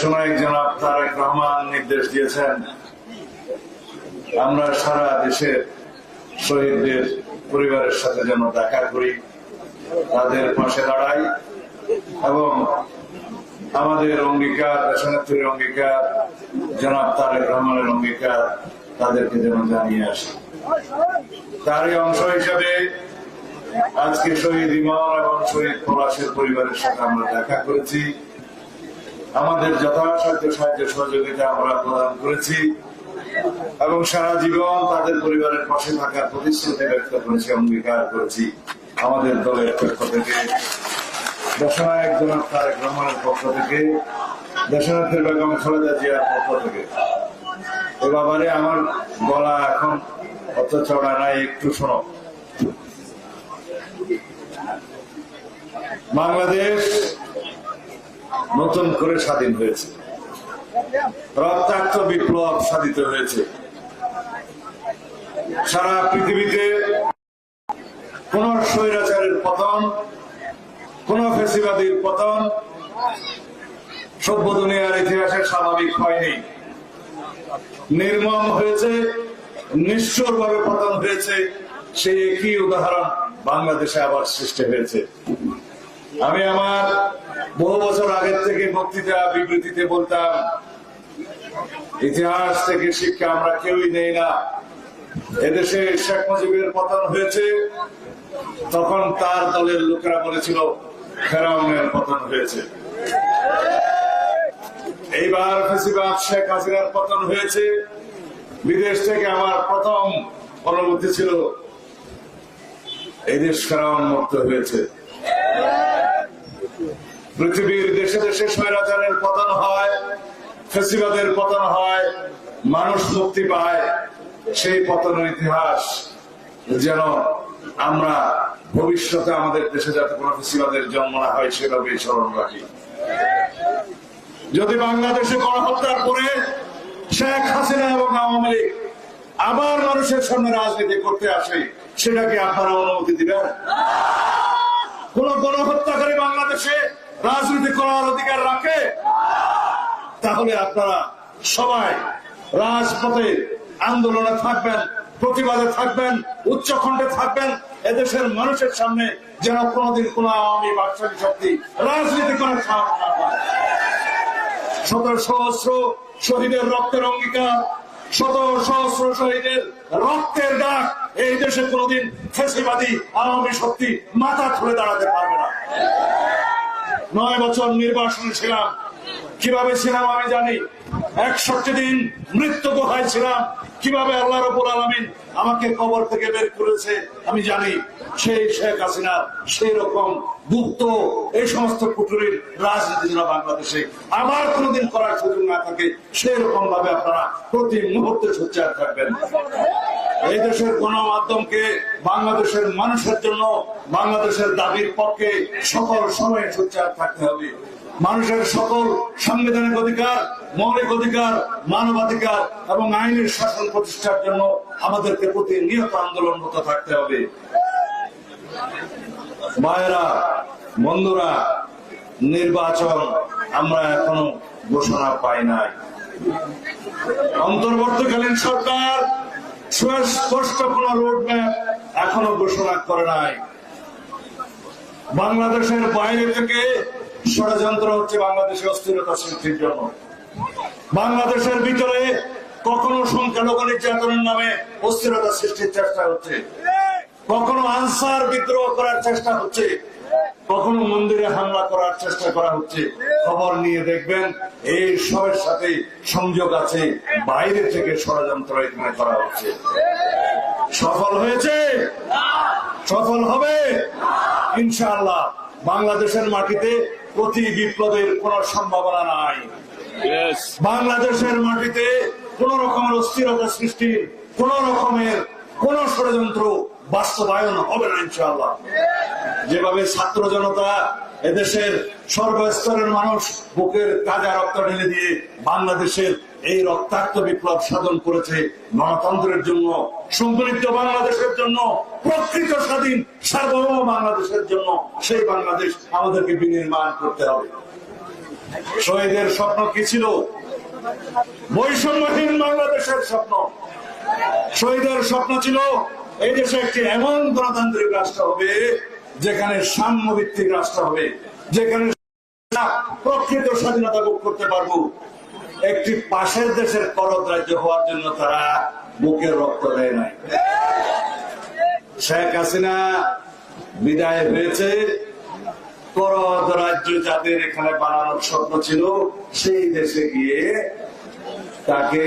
দেশনায়ক জনাব তারেক রহমান নির্দেশ দিয়েছেন আমরা সারা দেশের শহীদদের পরিবারের সাথে যেন দেখা করি, তাদের পাশে দাঁড়াই এবং আমাদের অঙ্গীকার, দেশনেত্রীর অঙ্গীকার, জনাব তারেক রহমানের অঙ্গীকার তাদেরকে যেন জানিয়ে আসি। তারই অংশ হিসেবে আজকে শহীদ ইমন এবং শহীদ পলাশের পরিবারের সাথে আমরা দেখা করেছি। আমাদের যথাসাধ্য সাহায্য সহযোগিতা আমরা প্রদান করেছি এবং সারা জীবন তাদের পরিবারের পাশে থাকার প্রতিশ্রুতি ব্যক্ত করেছি, অঙ্গীকার করেছি। আমাদের দলের পক্ষ থেকে, দেশনায়ক জনাব তারেক রহমানের পক্ষ থেকে, দেশনেত্রী বেগম খালেদা জিয়ার পক্ষ থেকে। এ ব্যাপারে আমার গলা এখন অত চড়া নাই, একটু শোনো। বাংলাদেশ নতুন করে স্বাধীন হয়েছে, রক্তাক্ত বিপ্লব সাধিত হয়েছে। সারা পৃথিবীতে কোন স্বৈরাচারের পতন, কোন ফ্যাসিবাদীর পতন সভ্য দুনিয়ার ইতিহাসে স্বাভাবিক হয়নি। নির্মম হয়েছে, নিষ্ঠুর ভাবে পতন হয়েছে। সেই একই উদাহরণ বাংলাদেশে আবার সৃষ্টি হয়েছে। আমি আমার বহু বছর আগের থেকে বক্তৃতা বিবৃতিতে বলতাম, ইতিহাস থেকে শিক্ষা আমরা কেউই নেই না। এদেশে শেখ মুজিবের পতন হয়েছে, তখন তার দলের লোকেরা বলেছিল ফেরাউনের পতন হয়েছে। এইবার ফ্যাসিবাদ শেখ হাসিনার পতন হয়েছে। বিদেশ থেকে আমার প্রথম অনুভূতি ছিল এই দেশ ফেরাউন মুক্ত হয়েছে। পৃথিবীর দেশে দেশে স্বৈরাচারের পতন হয়, ফ্যাসিবাদের পতন হয়, মানুষ মুক্তি পায়। সেই পতনের ইতিহাস যেন আমরা ভবিষ্যতে আমাদের দেশে যাতে কোনো ফ্যাসিবাদের জন্ম না হয় সেভাবে স্মরণ রাখি। যদি বাংলাদেশে গণহত্যার পরে শেখ হাসিনা এবং আওয়ামী লীগ আবার মানুষের সামনে রাজনীতি করতে আসে, সেটাকে আপনারা অনুমতি দিবেন? কোন গণহত্যাকারী বাংলাদেশে রাজনীতি করার অধিকার রাখে? তাহলে আপনারা সবাই রাজপথে আন্দোলনে থাকবেন, প্রতিবাদে থাকবেন, উচ্চকণ্ঠে থাকবেন। এদেশের মানুষের সামনে যেন কোনদিন কোন আওয়ামী বাকশালী শক্তি রাজনীতি করার সাহস না পায়। শত সহস্র শহীদের রক্তের অঙ্গীকার, শত সহস্র শহীদের রক্তের ডাক এই দেশে কোনদিন ফ্যাসিবাদী আওয়ামী শক্তি মাথা তুলে দাঁড়াতে পারবে না। 9 বছর নির্বাসনে ছিলাম। কিভাবে ছিলাম আমি জানি। 61 দিন মৃত্যু গুহায় ছিলাম। কিভাবে আল্লাহ রাব্বুল আলামিন আমাকে কবর থেকে বের করেছে আমি জানি। সেই শেখ হাসিনা সেই রকম গুপ্ত এই সমস্ত কুটুরির রাজনীতি যেন বাংলাদেশে আবার কোনদিন করার সুযোগ না থাকে, সেই রকম ভাবে আপনারা প্রতি মুহূর্তে সোচ্চার থাকবেন। এই দেশের গণমাধ্যমকে বাংলাদেশের মানুষের জন্য, বাংলাদেশের দাবির পক্ষে সকল সময়ে সোচ্চার থাকতে হবে। মানুষের সকল সাংবিধানিক অধিকার, মৌলিক অধিকার, মানবাধিকার এবং আইনের শাসন প্রতিষ্ঠার জন্য আমাদেরকে প্রতিনিয়ত আন্দোলনরত থাকতে হবে। ভাইয়েরা, বন্ধুরা, নির্বাচন আমরা এখনো ঘোষণা পাই নাই। অন্তর্বর্তীকালীন সরকার সুস্পষ্ট কোন রোডম্যাপ এখনো ঘোষণা করে নাই। বাংলাদেশের বাইরে থেকে ষড়যন্ত্র হচ্ছে বাংলাদেশে অস্থিরতা সৃষ্টির জন্য। বাংলাদেশের ভিতরে কখনো সংখ্যালঘু নির্যাতনের নামে অস্থিরতা সৃষ্টির চেষ্টা হচ্ছে, কখনো আনসার বিদ্রোহ করার চেষ্টা হচ্ছে, কখনো মন্দিরে হামলা করার চেষ্টা করা হচ্ছে। খবর নিয়ে দেখবেন এই সবের সাথে সংযোগ আছে, বাইরে থেকে ষড়যন্ত্র এখানে করা হচ্ছে। সফল হয়েছে? সফল হবে ইনশাআল্লাহ। বাংলাদেশের মাটিতে প্রতি বিপ্লবের কোন সম্ভাবনা নাই। বাংলাদেশের মাটিতে কোন রকমের অস্থিরতা সৃষ্টির, কোন রকমের কোন ষড়যন্ত্র বাস্তবায়ন হবে না ইনশাআল্লাহ। যেভাবে ছাত্র জনতা, এদেশের সর্বস্তরের মানুষ বুকের তাজা রক্ত ঢেলে দিয়ে বাংলাদেশের এই রক্তাক্ত বিপ্লব সাধন করেছে, গণতন্ত্রের জন্য, সমৃদ্ধ বাংলাদেশের জন্য, প্রকৃত স্বাধীন সার্বভৌম বাংলাদেশের জন্য, সেই বাংলাদেশ আমাদেরকে বিনির্মাণ করতে হবে। শহীদের স্বপ্ন কি ছিল? বৈষম্যহীন বাংলাদেশের স্বপ্ন। শহীদের স্বপ্ন ছিল এই দেশে একটি এমন গণতান্ত্রিক রাষ্ট্র হবে, যেখানে সাম্যভিত্তিক রাষ্ট্র হবে, যেখানে প্রকৃত স্বাধীনতা ভোগ করতে পারবো। একটি পাশের দেশের করদ রাজ্য হওয়ার জন্য তারা বুকের রক্ত দেয় নাই। শেখ হাসিনা বিদায় হয়েছে, করদ রাজ্য যাদের এখানে বানানোর স্বপ্ন ছিল, সেই দেশে গিয়ে তাকে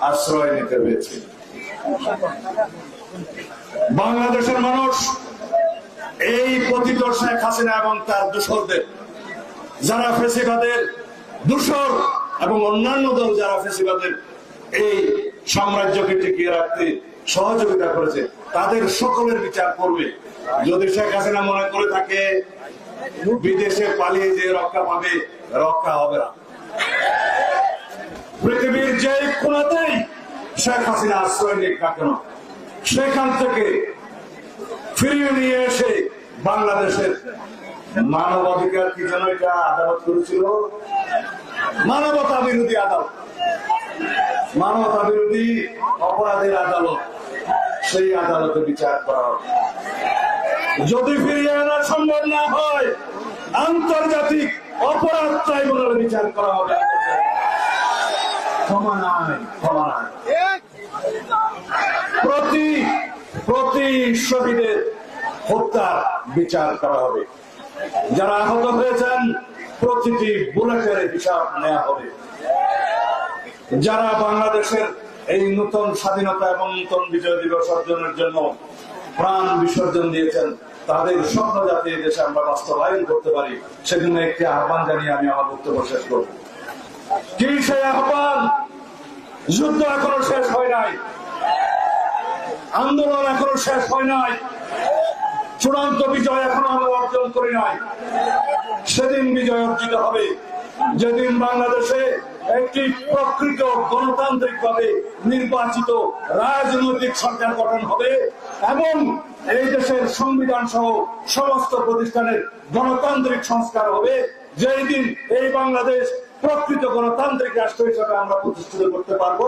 আশ্রয় নিতে হয়েছে। বাংলাদেশের মানুষ এই পতিত শেখ হাসিনা এবং তার দূষরদের, যারা ফেসিবাদের দূষর এবং অন্যান্য দল যারা ফেসিবাদের এই সাম্রাজ্যকে টিকিয়ে রাখতে সহযোগিতা করেছে, তাদের সকলের বিচার করবে। যদি শেখ হাসিনা মনে করে থাকে বিদেশে পালিয়ে যে রক্ষা পাবে, রক্ষা হবে না। পৃথিবীর যে কোনাতেই শেখ হাসিনা আশ্রয় নিক না কেন, সেখান থেকে ফিরিয়ে নিয়ে এসে বাংলাদেশের মানবাধিকার কি যেন এটা আদালত করেছিল, মানবতা বিরোধী আদালত, মানবতা বিরোধী অপরাধের আদালত, সেই আদালতে বিচার করা হবে। যদি ফিরিয়ে আনা সম্ভব না হয়, আন্তর্জাতিক অপরাধ ট্রাইব্যুনালে বিচার করা হবে। ক্ষমা নাই, ক্ষমা নাই। প্রতি শহীদের হত্যার বিচার করা হবে। যারা আহত হয়েছেন প্রতিটি বুলেটের হিসাব নেওয়া হবে। যারা বাংলাদেশের এই নতুন স্বাধীনতা এবং নতুন বিজয় দিবস অর্জনের জন্য প্রাণ বিসর্জন দিয়েছেন, তাদের স্বপ্ন যাতে এই দেশে আমরা বাস্তবায়ন করতে পারি, সেজন্য একটি আহ্বান জানিয়ে আমি আমার বক্তব্য শেষ করব। কি সেই আহ্বান? যুদ্ধ এখনো শেষ হয় নাই, আন্দোলন এখনো শেষ হয় নাই, চূড়ান্ত বিজয় এখনো আমরা অর্জন করি নাই। সেদিন বিজয় অর্জিত হবে যেদিন বাংলাদেশে একটি প্রকৃত গণতান্ত্রিক ভাবে নির্বাচিত রাজনৈতিক সরকার গঠন হবে এবং এই দেশের সংবিধান সহ সমস্ত প্রতিষ্ঠানের গণতান্ত্রিক সংস্কার হবে। যেই দিন এই বাংলাদেশ প্রকৃত গণতান্ত্রিক রাষ্ট্র হিসেবে আমরা প্রতিষ্ঠিত করতে পারবো,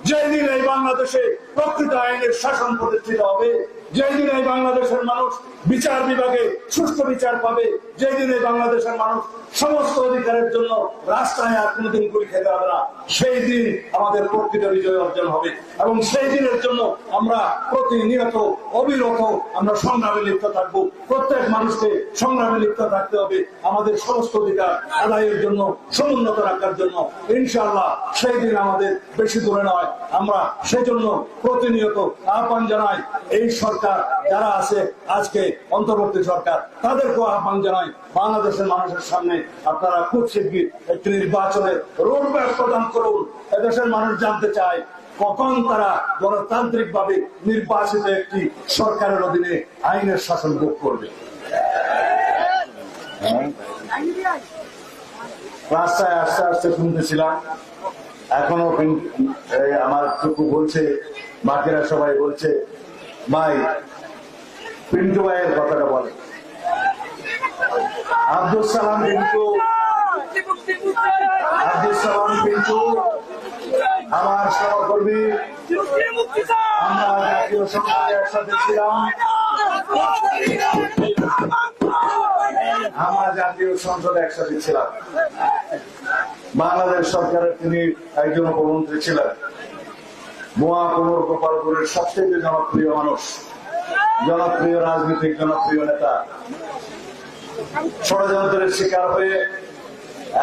যেই দিন এই বাংলাদেশে প্রকৃত আইনের শাসন প্রতিষ্ঠিত হবে, যেই দিন এই বাংলাদেশের মানুষ বিচার বিভাগে সুষ্ঠু বিচার পাবে, যেই দিন এই বাংলাদেশের মানুষ সমস্ত অধিকারের জন্য রাস্তায় আর কোনদিন গুলি খেতে হবে না, সেই দিন আমাদের প্রকৃত বিজয় অর্জন হবে। এবং সেই দিনের জন্য আমরা প্রতিনিয়ত অবিরত আমরা সংগ্রামে লিপ্ত থাকবো। প্রত্যেক মানুষকে সংগ্রামে লিপ্ত থাকতে হবে আমাদের সমস্ত অধিকার আদায়ের জন্য, সমুন্নত রাখার জন্য। ইনশাআল্লাহ সেই দিন আমাদের বেশি দূরে নয়। আমরা সেই জন্য প্রতিনিয়ত আহ্বান জানাই এই সরকার যারা আছে আজকে অন্তর্বর্তী সরকার, তাদেরকেও আহ্বান জানাই বাংলাদেশের মানুষের সামনে আপনারা খুব শীঘ্রই একটি নির্বাচনের রোডম্যাপ প্রদান করুন। এদেশের মানুষ জানতে চায় কখন তারা গণতান্ত্রিক ভাবে নির্বাচিত একটি সরকারের অধীনে আইনের শাসন ভোগ করবে। রাস্তায় আস্তে আস্তে শুনতেছিলাম, এখনো আমার টুকু বলছে, বাকিরা সবাই বলছে ভাই পিন্টু ভাইয়ের কথাটা বলে। আব্দুল সালাম পিন্টু আমার সহকর্মী, আমরা জাতীয় সংসদে একসাথে ছিলাম, বাংলাদেশ সরকারের তিনি একজন উপমন্ত্রী ছিলেন। মহাকুমর গোপালপুরের সবচেয়ে জনপ্রিয় মানুষ, জনপ্রিয় রাজনীতিক, জনপ্রিয় নেতা। ষড়যন্ত্রের শিকার হয়ে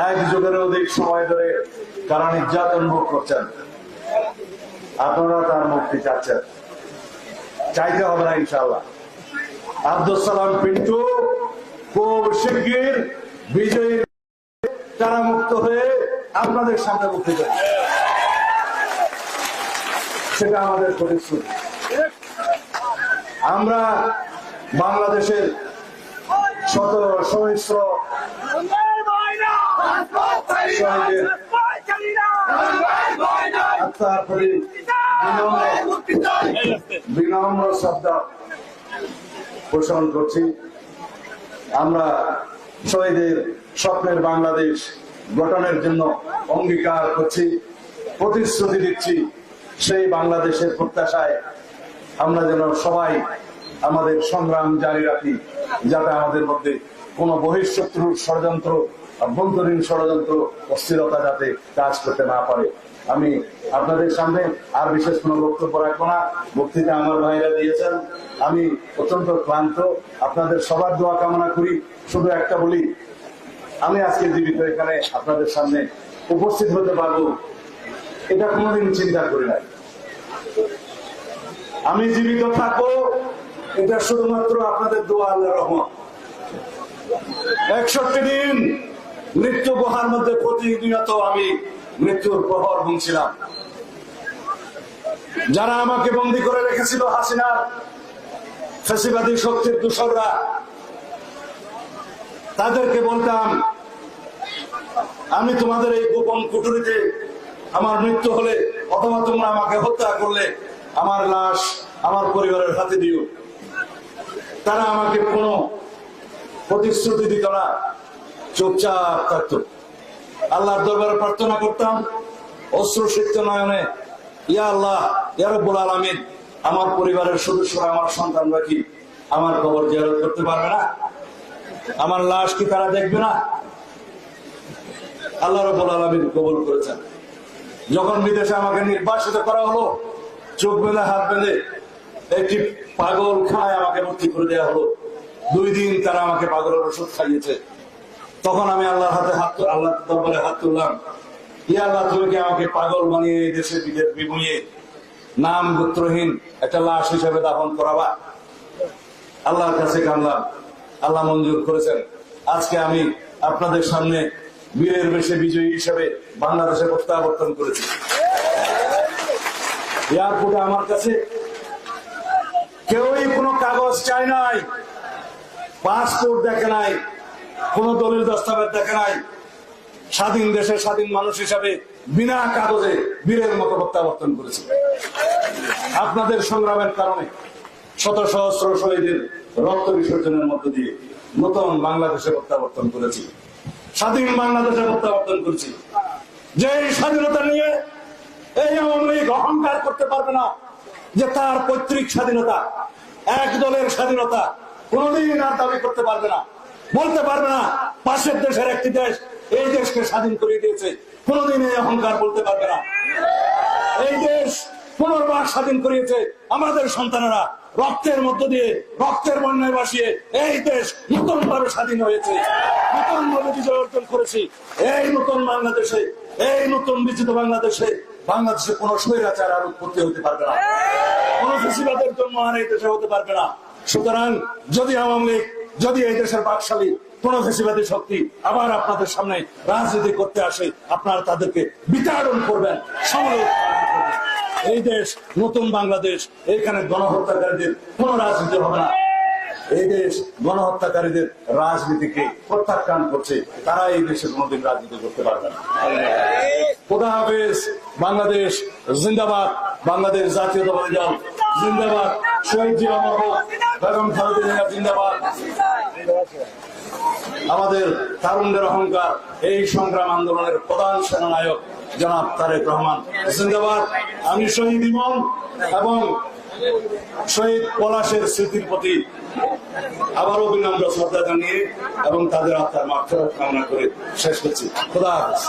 এক যুগের অধিক সময় ধরে তারা নির্যাতন ভোগ করছেন। আপনারা তার মুক্তি চাচ্ছেন, চাইতে হবে না ইনশাআল্লাহ। আব্দুল সালাম পিন্টু খুব শিগগির বিজয়ী তারা মুক্ত হয়ে আপনাদের সামনে মুক্তি দেবে, সেটা আমাদের প্রতিশ্রুতি। আমরা বাংলাদেশের শত সহস্র শহীদের আত্মার প্রতি বিনম্র শ্রদ্ধা পোষণ করছি। আমরা শহীদের স্বপ্নের বাংলাদেশ গঠনের জন্য অঙ্গীকার করছি, প্রতিশ্রুতি দিচ্ছি। সেই বাংলাদেশের প্রত্যাশায় আমরা যেন সবাই আমাদের সংগ্রাম জারি রাখি, যাতে আমাদের মধ্যে কোনো বহিঃশত্রুর ষড়যন্ত্র, অভ্যন্তরীণ ষড়যন্ত্র, অস্থিরতা যাতে কাজ করতে না পারে। আমি আপনাদের সামনে আর বিশেষ কোনো বক্তব্য রাখবো না। বক্তৃতা আমার ভাইরা দিয়েছেন, আমি অত্যন্ত ক্লান্ত। আপনাদের সবার দোয়া কামনা করি। শুধু একটা বলি, আমি আজকে জীবিত এখানে আপনাদের সামনে উপস্থিত হতে পারবো, এটা কোনোদিন চিন্তা করি নাই। আমি জীবিত থাকবো, এটা শুধুমাত্র আপনাদের দোয়া, আল্লাহর রহমত। 61 দিন মৃত্যু গুহার মধ্যে প্রতিনিয়ত আমি মৃত্যুর প্রহর গুনছিলাম। যারা আমাকে বন্দী করে রেখেছিল হাসিনার ফ্যাসিবাদী শক্তির দূষররা, তাদেরকে বলতাম, আমি তোমাদের এই গোপন কুঠুরিতে আমার মৃত্যু হলে অথবা তোমরা আমাকে হত্যা করলে আমার লাশ আমার পরিবারের হাতে দিও। তারা আমাকে কোনো প্রতিশ্রুতি দিত না, চুপচাপ থাকতো। আল্লাহর দরবারে প্রার্থনা করতাম অশ্রুসিক্ত নয়নে, ইয়া আল্লাহ, ইয়া রাব্বুল আলামিন, আমার পরিবারের সদস্যরা, আমার সন্তানরা কি আমার কবর জিয়ারত করতে পারবে না? আমার লাশ কি তারা দেখবে না? আল্লাহ রাব্বুল আলামিন কবুল করেছেন। যখন বিদেশে আমাকে নির্বাসিত করা হলো, চোখ বেঁধে হাত বেঁধে একটি পাগল খানায় আমাকে ভর্তি করে দেওয়া হলো। 2 দিন তারা আমাকে পাগলের ওষুধ খাইয়েছে। তখন আমি আল্লাহর দরবারে হাত তুললাম, ইয়া আল্লাহ, তুমি কি আমাকে পাগল বানিয়ে এই দেশে বিবুনিয়ে নাম গোত্রহীন একটা লাশ হিসেবে দাফন করাবা? আল্লাহর কাছে কাঁদলাম, আল্লাহ মঞ্জুর করেছেন। আজকে আমি আপনাদের সামনে বীরের বেশে বিজয়ী হিসেবে বাংলাদেশে প্রত্যাবর্তন করেছি। এয়ারপোর্টে আমার কাছে কেউই কোনো কাগজ চায় নাই, পাসপোর্ট দেখে নাই, কোন দলিল দস্তাবেজ দেখে নাই। স্বাধীন দেশে স্বাধীন মানুষ হিসাবে বিনা কাগজে বীরের মতো প্রত্যাবর্তন করেছে। আপনাদের সংগ্রামের কারণে শত সহস্র শহীদের রক্ত বিসর্জনের মধ্য দিয়ে নতুন বাংলাদেশে প্রত্যাবর্তন করেছি, স্বাধীন বাংলাদেশে প্রত্যাবর্তন করেছি। যে স্বাধীনতা নিয়ে এই আওয়ামী লীগ অহংকার করতে পারবে না যে তার পৈতৃক স্বাধীনতা, এক দলের স্বাধীনতা কোনদিন আর দাবি করতে পারবে না, বলতে পারবে না পাশের দেশের একটি দেশ এই দেশকে স্বাধীন করে দিয়েছে। কোনদিন এই অহংকার বলতে পারবে না। এই দেশ পুনর্বার স্বাধীন করিয়েছে আমাদের সন্তানেরা, রক্তের মধ্য দিয়ে, রক্তের বন্যায় ভাসিয়ে এই দেশ নতুন ভাবে স্বাধীন হয়েছে, নতুন ভাবে বিজয় অর্জন করেছি। এই নতুন বাংলাদেশে, এই নতুন বিজিত বাংলাদেশে কোন স্বৈরাচার আর উৎপত্তি হতে পারবে না, কোন ফ্যাসিবাদের জন্ম আর এই দেশে হতে পারবে না। সুতরাং যদি আওয়ামী লীগ, যদি এই দেশের বাকশালী কোন ফ্যাসিবাদী শক্তি আবার আপনাদের সামনে রাজনীতি করতে আসে, আপনারা তাদেরকে বিতাড়ন করবেন, সমালোচনা করবেন। এই দেশ নতুন বাংলাদেশ, এখানে গণহত্যাকারীদের কোন রাজনীতি হবে না। এই দেশ গণহত্যাকারীদের রাজনীতিকে প্রত্যাখ্যান করছে, তারা এই দেশে কোনদিন রাজনীতি করতে পারবে না। খোদা হাফেজ। বাংলাদেশ জিন্দাবাদ, বাংলাদেশ জাতীয়তাবাদী দল জিন্দাবাদ, শহীদ জিয়া অমর হোক, বেগম খালেদা জিয়া জিন্দাবাদ। আমাদের তারুণ্যের অহংকার, এই সংগ্রাম আন্দোলনের প্রধান সেনানায়ক জনাব তারেক রহমান জিন্দাবাদ। আমি শহীদ ইমন এবং শহীদ পলাশের স্মৃতির প্রতি আবারও বিনম্র শ্রদ্ধা জানিয়ে এবং তাদের আত্মার মাগফিরাত কামনা করে শেষ করছি। খোদা হাফেজ।